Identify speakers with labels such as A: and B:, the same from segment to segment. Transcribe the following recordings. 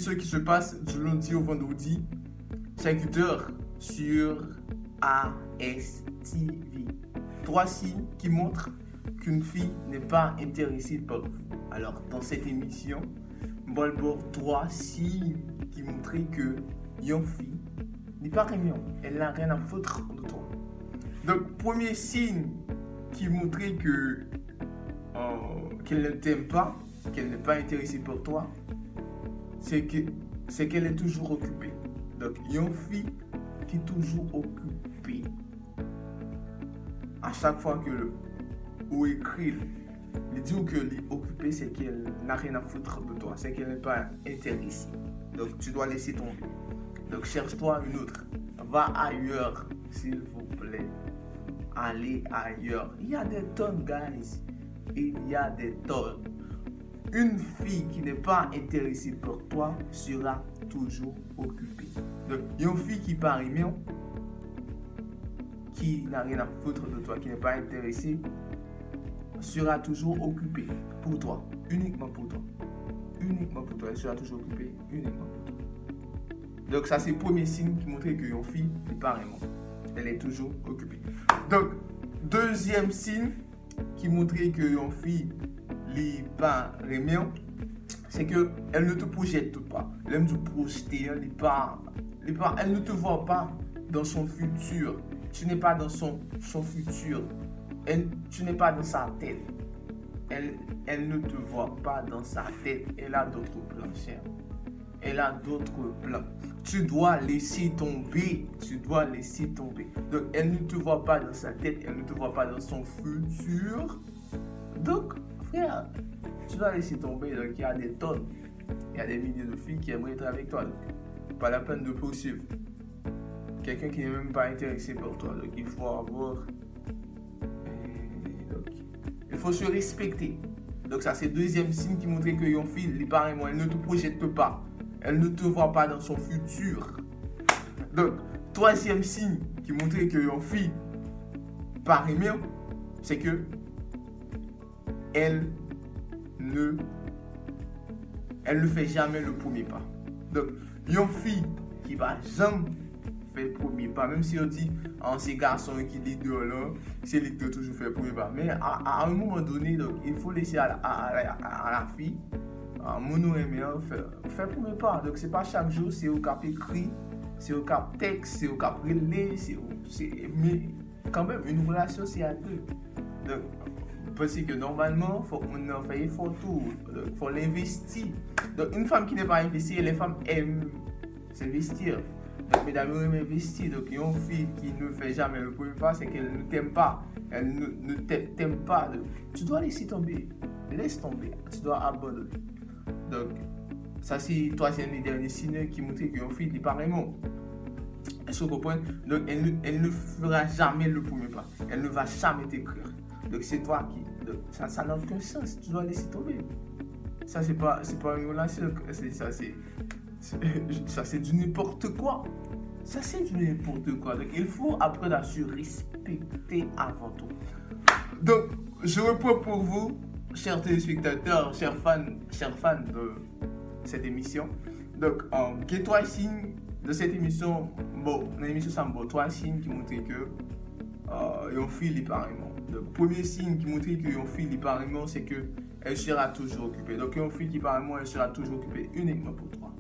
A: émission qui se passe du lundi au vendredi, 5h sur ASTV. 3 signes qui montrent qu'une fille n'est pas intéressée par vous. Alors, dans cette émission, je vais voir 3 signes qui montrent que une fille n'est pas aimée. Elle n'a rien à foutre de toi. Donc, premier signe qui montre qu'elle ne t'aime pas, qu'elle n'est pas intéressée par toi, c'est qu'elle est toujours occupée. Donc, il y a une fille qui est toujours occupée. À chaque fois que ou écrit, le dit que l'est occupée, c'est qu'elle n'a rien à foutre de toi, c'est qu'elle n'est pas intéressée. Donc, tu dois laisser tomber. Donc, cherche-toi une autre. Va ailleurs, s'il vous plaît. Allez ailleurs. Il y a des tonnes, guys. Il y a des tonnes. Une fille qui n'est pas intéressée par toi sera toujours occupée. Donc, il y a une fille qui paraît mieux, qui n'a rien à foutre de toi, qui n'est pas intéressée, sera toujours occupée pour toi, uniquement pour toi. Uniquement pour toi, elle sera toujours occupée, uniquement pour toi. Donc, ça, c'est le premier signe qui montre que une fille n'est pas vraiment. Elle est toujours occupée. Donc, deuxième signe qui montre que une fille n'est pas vraiment, c'est qu'elle ne te projette pas. Elle aime te projeter, elle ne te voit pas dans son futur. Tu n'es pas dans son futur. Tu n'es pas dans sa tête. Elle ne te voit pas dans sa tête. Elle a d'autres plans, cher. Elle a d'autres plans. Tu dois laisser tomber. Tu dois laisser tomber. Donc, elle ne te voit pas dans sa tête. Elle ne te voit pas dans son futur. Donc, frère, tu dois laisser tomber. Donc, il y a des tonnes. Il y a des milliers de filles qui aimeraient être avec toi. Donc, pas la peine de poursuivre. Quelqu'un qui n'est même pas intéressé par toi. Donc, il faut avoir... il faut se respecter. Donc, ça, c'est le deuxième signe qui montre que une fille, elle ne te projette pas. Elle ne te voit pas dans son futur. Donc, troisième signe qui montre que une fille paraît mieux, c'est que elle ne fait jamais le premier pas. Donc, une fille qui va jamais faire le premier pas, même si on dit ces garçons qui l'idolent là, c'est lui qui doit toujours faire le premier pas. Mais à un moment donné, donc, il faut laisser à la fille, mon aimé, faire le premier pas. Donc, c'est pas chaque jour, c'est au cap écrit, c'est au cap texte, c'est au cap relais, mais quand même, une relation, c'est à deux. Donc, parce que normalement, il faut qu'on fasse effort tout, il faut l'investir. Donc, une femme qui n'est pas investie, les femmes aiment s'investir. Donc, mesdames, vous aimez investir. Donc, une fille qui ne fait jamais le premier pas, c'est qu'elle ne t'aime pas. Elle ne t'aime pas. Donc, tu dois laisser tomber. Laisse tomber. Tu dois abandonner. Donc, ça, c'est le troisième et dernier signe qui montre qu'une fille n'est pas vraiment. Est-ce que vous comprenez? Donc, elle ne fera jamais le premier pas. Elle ne va jamais t'écrire. Donc, c'est toi qui. Donc, ça n'a aucun sens. Tu dois laisser tomber. Ça, c'est pas une relation. Ça, c'est du n'importe quoi. Ça, c'est du n'importe quoi. Donc, il faut apprendre à se respecter avant tout. Donc, je reprends pour vous, chers téléspectateurs, chers fans de cette émission. Donc, il y a 3 signes de cette émission. Bon, dans l'émission, ça me donne 3 signes qui montrent que une fille est pareillement. Donc, premier signe qui montre qu'une fille est pareillement, c'est qu'elle sera toujours occupée. Donc, une fille qui pareillement, elle sera toujours occupée uniquement pour toi.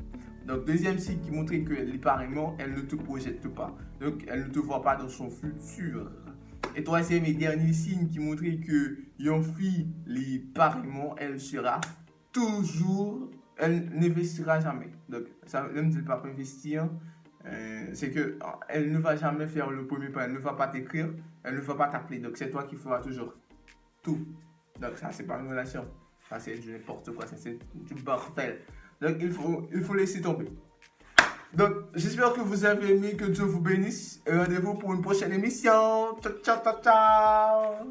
A: Donc, deuxième signe qui montre qu'elle est pareillement, elle ne te projette pas. Donc, elle ne te voit pas dans son futur. Et troisième et dernier signe qui montre qu'une fille est pareillement, elle sera toujours, elle n'investira jamais. Donc, ça ne veut pas investir. C'est qu'elle ne va jamais faire le premier pas, elle ne va pas t'écrire, elle ne va pas t'appeler. Donc, c'est toi qui feras toujours tout. Donc, ça, c'est pas une relation. Ça, c'est du n'importe quoi, ça, c'est du bordel. Donc, il faut laisser tomber. Donc, j'espère que vous avez aimé, que Dieu vous bénisse. Et rendez-vous pour une prochaine émission. Ciao, ciao, ciao, ciao.